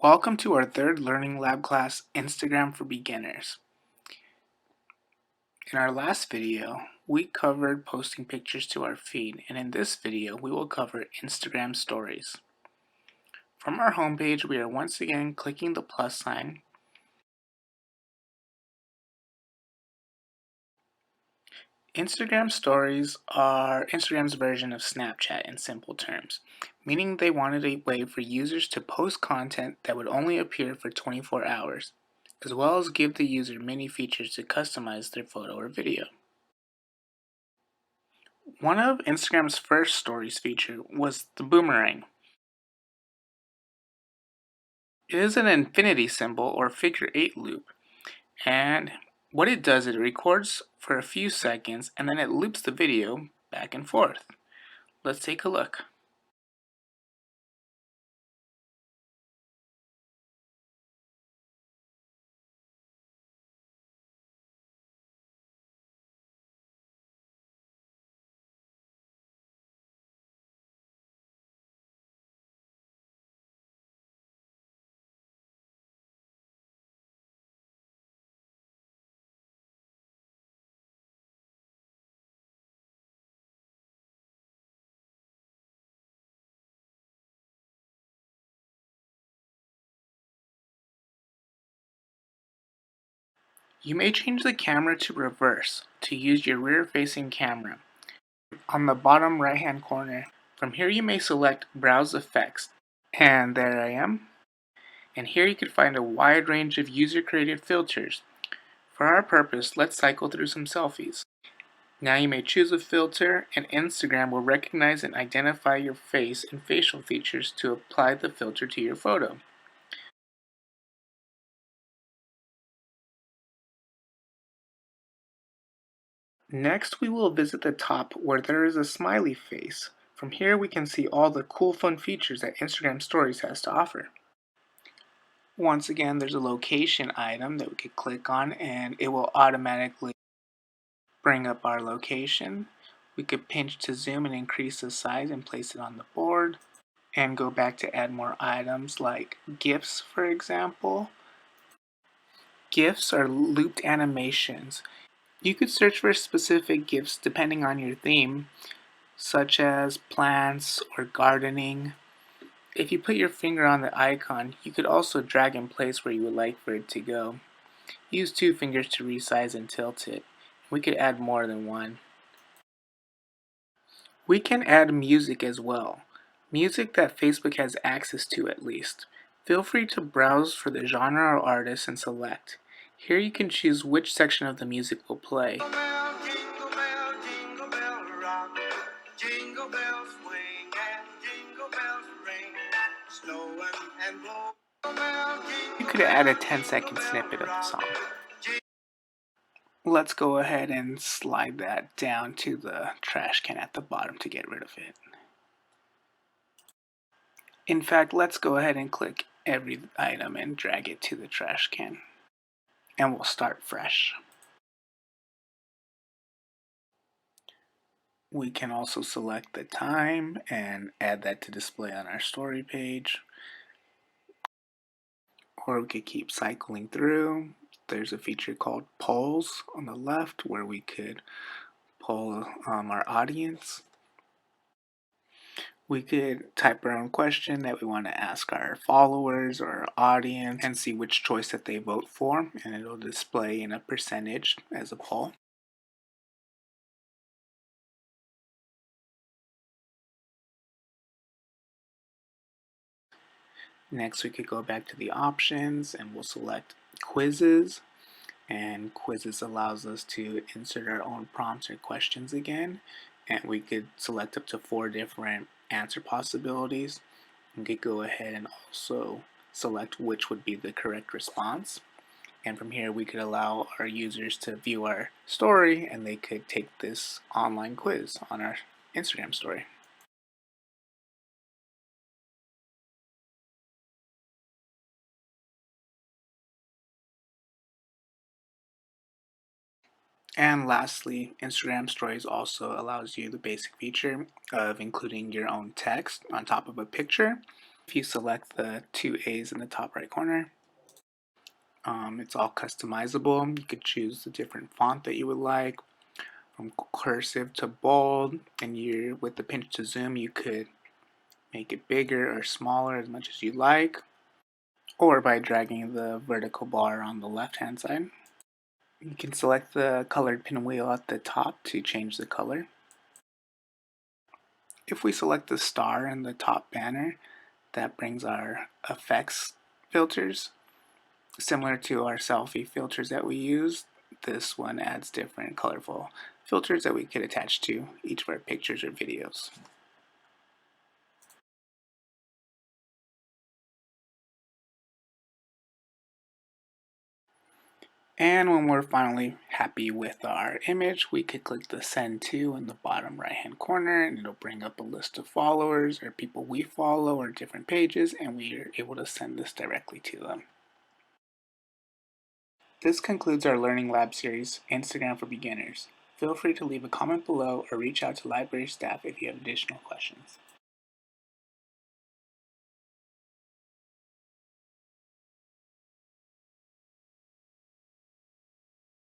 Welcome to our third Learning Lab class, Instagram for Beginners. In our last video, we covered posting pictures to our feed, and in this video, we will cover Instagram stories. From our homepage, we are once again clicking the plus sign. Instagram stories are Instagram's version of Snapchat in simple terms, meaning they wanted a way for users to post content that would only appear for 24 hours, as well as give the user many features to customize their photo or video. One of Instagram's first stories feature was the boomerang. It is an infinity symbol or figure 8 loop, and what it does is it records for a few seconds and then it loops the video back and forth. Let's take a look. You may change the camera to reverse to use your rear-facing camera. On the bottom right-hand corner, from here you may select Browse Effects, and there I am. And here you can find a wide range of user-created filters. For our purpose, let's cycle through some selfies. Now you may choose a filter, and Instagram will recognize and identify your face and facial features to apply the filter to your photo. Next, we will visit the top where there is a smiley face. From here we can see all the cool fun features that Instagram Stories has to offer. Once again, there's a location item that we could click on and it will automatically bring up our location. We could pinch to zoom and increase the size and place it on the board, and go back to add more items like GIFs, for example. GIFs are looped animations. You could search for specific GIFs depending on your theme, such as plants or gardening. If you put your finger on the icon, you could also drag and place where you would like for it to go. Use two fingers to resize and tilt it. We could add more than one. We can add music as well. Music that Facebook has access to at least. Feel free to browse for the genre or artist and select. Here you can choose which section of the music will play. Jingle bell, jingle bell rock. Jingle bells swing and jingle bells ring. Snowing and blowing. You could add a 10-second snippet of the song. Let's go ahead and slide that down to the trash can at the bottom to get rid of it. In fact, let's go ahead and click every item and drag it to the trash can. And we'll start fresh. We can also select the time and add that to display on our story page. Or we could keep cycling through. There's a feature called polls on the left where we could poll our audience. We could type our own question that we want to ask our followers or our audience and see which choice that they vote for, and it'll display in a percentage as a poll. Next, we could go back to the options and we'll select quizzes. And quizzes allows us to insert our own prompts or questions again. And we could select up to 4 different answer possibilities. We could go ahead and also select which would be the correct response. And from here, we could allow our users to view our story and they could take this online quiz on our Instagram story. And lastly, Instagram Stories also allows you the basic feature of including your own text on top of a picture. If you select the two A's in the top right corner, it's all customizable. You could choose the different font that you would like, from cursive to bold, and with the pinch to zoom, you could make it bigger or smaller as much as you like, or by dragging the vertical bar on the left hand side. You can select the colored pinwheel at the top to change the color. If we select the star in the top banner, that brings our effects filters. Similar to our selfie filters that we use, this one adds different colorful filters that we could attach to each of our pictures or videos. And when we're finally happy with our image, we could click the send to in the bottom right hand corner, and it'll bring up a list of followers or people we follow or different pages, and we are able to send this directly to them. This concludes our Learning Lab series, Instagram for Beginners. Feel free to leave a comment below or reach out to library staff if you have additional questions.